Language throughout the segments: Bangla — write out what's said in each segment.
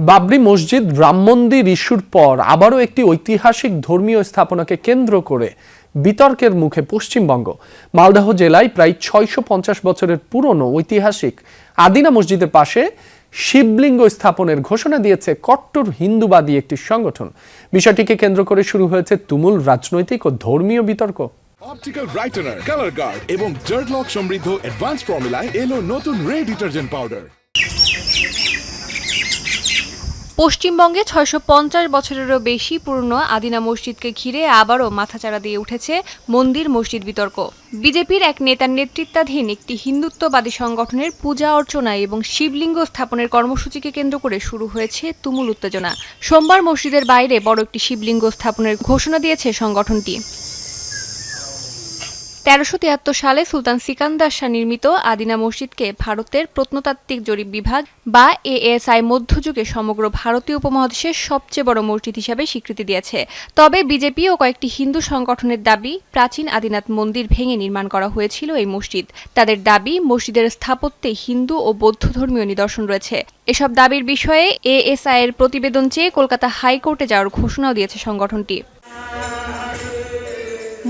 বাবরি মসজিদ রাম মন্দির ইস্যুর পর আবারও একটি ঐতিহাসিক ধর্মীয় স্থাপনাকে কেন্দ্র করে বিতর্কের মুখে পশ্চিমবঙ্গ। মালদহ জেলায় প্রায় ৬৫০ বছরের পুরনো ঐতিহাসিক আদিনা মসজিদের পাশে শিবলিঙ্গ স্থাপনের ঘোষণা দিয়েছে কট্টর হিন্দুবাদী একটি সংগঠন। বিষয়টিকে কেন্দ্র করে শুরু হয়েছে তুমুল রাজনৈতিক ও ধর্মীয় বিতর্ক। অপটিক্যাল ব্রাইটেনার, কালার গার্ড এবং জার্ট লক সমৃদ্ধ অ্যাডভান্স ফর্মুলায় এলো নতুন রে ডিটারজেন্ট পাউডার। পশ্চিমবঙ্গে ৬৫০ বছরেরও বেশি পুরনো আদিনা মসজিদকে ঘিরে আবারও মাথাচাড়া দিয়ে উঠেছে মন্দির মসজিদ বিতর্ক। বিজেপির এক নেতার নেতৃত্বাধীন একটি হিন্দুত্ববাদী সংগঠনের পূজা অর্চনা এবং শিবলিঙ্গ স্থাপনের কর্মসূচিকে কেন্দ্র করে শুরু হয়েছে তুমুল উত্তেজনা। সোমবার মসজিদের বাইরে বড় একটি শিবলিঙ্গ স্থাপনের ঘোষণা দিয়েছে সংগঠনটি। ১৩৭৩ সালে সুলতান সিকান্দার শাহ নির্মিত আদিনা মসজিদকে ভারতের প্রত্নতাত্ত্বিক জরিপ বিভাগ বা এএসআই মধ্যযুগে সমগ্র ভারতীয় উপমহাদেশের সবচেয়ে বড় মসজিদ হিসাবে স্বীকৃতি দিয়েছে। তবে বিজেপি ও কয়েকটি হিন্দু সংগঠনের দাবি, প্রাচীন আদিনাথ মন্দির ভেঙে নির্মাণ করা হয়েছিল এই মসজিদ। তাদের দাবি, মসজিদের স্থাপত্যে হিন্দু ও বৌদ্ধ ধর্মীয় নিদর্শন রয়েছে। এসব দাবির বিষয়ে এএসআই এর প্রতিবেদন চেয়ে কলকাতা হাইকোর্টে যাওয়ার ঘোষণাও দিয়েছে সংগঠনটি।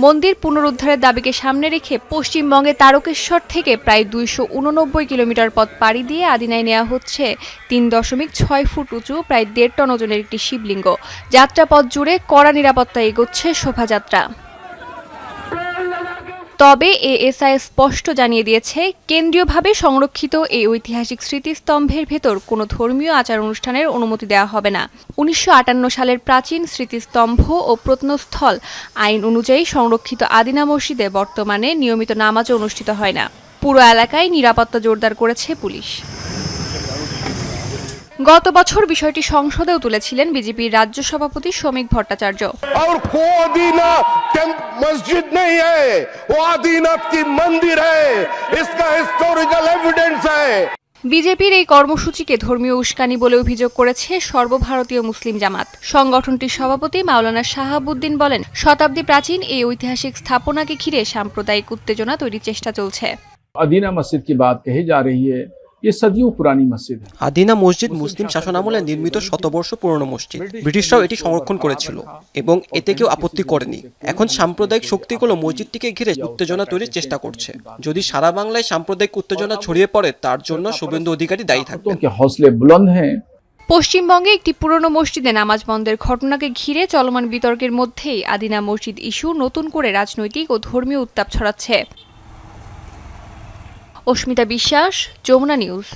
মন্দির পুনরুদ্ধারের দাবিকে সামনে রেখে পশ্চিমবঙ্গে তারকেশ্বর থেকে প্রায় ২৮৯ কিলোমিটার পথ পাড়ি দিয়ে আদিনায় নেওয়া হচ্ছে ৩.৬ ফুট উঁচু প্রায় ১.৫ টন ওজনের একটি শিবলিঙ্গ। যাত্রাপথ জুড়ে কড়া নিরাপত্তায় এগোচ্ছে শোভাযাত্রা। তবে এএসআই স্পষ্ট জানিয়ে দিয়েছে, কেন্দ্রীয়ভাবে সংরক্ষিত এই ঐতিহাসিক স্মৃতিস্তম্ভের ভেতর কোনো ধর্মীয় আচার অনুষ্ঠানের অনুমতি দেওয়া হবে না। ১৯৫৮ সালের প্রাচীন স্মৃতিস্তম্ভ ও প্রত্নস্থল আইন অনুযায়ী সংরক্ষিত আদিনা মসজিদে বর্তমানে নিয়মিত নামাজও অনুষ্ঠিত হয় না। পুরো এলাকায় নিরাপত্তা জোরদার করেছে পুলিশ। গত বছর বিষয়টি সংসদেও তুলেছিলেন বিজেপির রাজ্য সভাপতি শ্রমিক ভট্টাচার্য। और वो आदीना मस्जिद नहीं है, वो आदीनाथ की मंदिर है, इसका हिस्टोरिकल एविडेंस है। বিজেপির এই কর্মসূচিকে ধর্মীয় উস্কানি বলে অভিযোগ করেছে সর্বভারতীয় মুসলিম জামাত। সংগঠনটির সভাপতি মাওলানা শাহাবুদ্দিন বলেন, শতাব্দী প্রাচীন এই ঐতিহাসিক স্থাপনাকে ঘিরে সাম্প্রদায়িক উত্তেজনা তৈরির চেষ্টা চলছে। আদিনা মসজিদ की बात कही जा रही है, ये सदियों पुरानी मस्जिद है। আদিনা মসজিদ মুসলিম শাসনামলে নির্মিত শতবর্ষ পুরনো মসজিদ। ব্রিটিশরাও এটি সংরক্ষণ করেছিল এবং এতে কেউ আপত্তি করেনি। এখন সাম্প্রদায়িক শক্তিগুলো মসজিদটিকে ঘিরে উত্তেজনা তৈরির চেষ্টা করছে। যদি সারা বাংলায় সাম্প্রদায়িক উত্তেজনা ছড়িয়ে পড়ে, তার জন্য শুভেন্দু অধিকারী দায়ী থাকবেন। हौसले बुलंद हैं। পশ্চিমবঙ্গে একটি পুরনো মসজিদে নামাজ বন্ধের ঘটনাকে ঘিরে চলমান বিতর্কের মধ্যেই আদিনা মসজিদ ইস্যু নতুন করে রাজনৈতিক ও ধর্মীয় উত্তাপ ছড়াচ্ছে। অস্মিতা বিশ্বাস, যমুনা নিউজ।